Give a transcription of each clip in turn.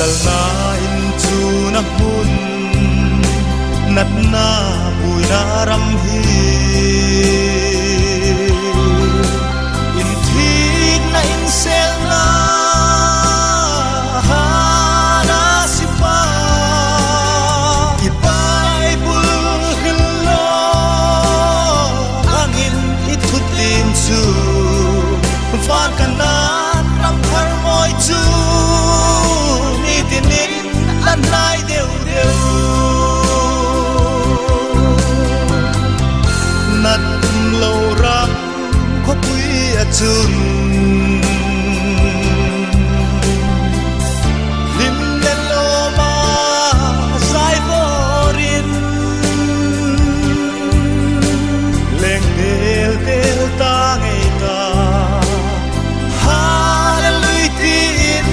na in chu na hun nat na pui na ram hi in thik na in sel na ha na sipa i bible hello angin i thutin chu van kanan ram thar moi chu ni tinin lan lai deu deu nat lâu ram có quý chun lim lên lô ma sai vorin lên del del ta ngày ta hallelujah tin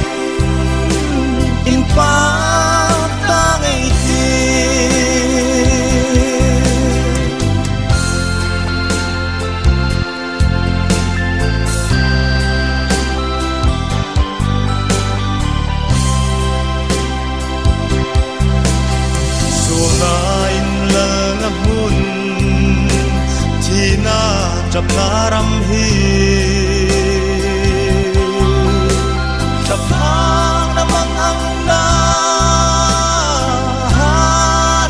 in pa ta ngày chập na ram hi chập hang na mang ang na ha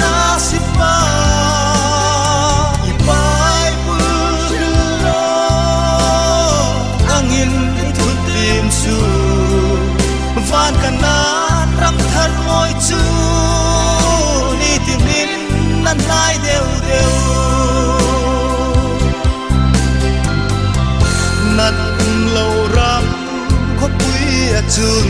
na sipa i bible lo angin thut lim su van kanan ram thar moi chu ni tim nin nan lai deu deu nat lâu ram có quý chun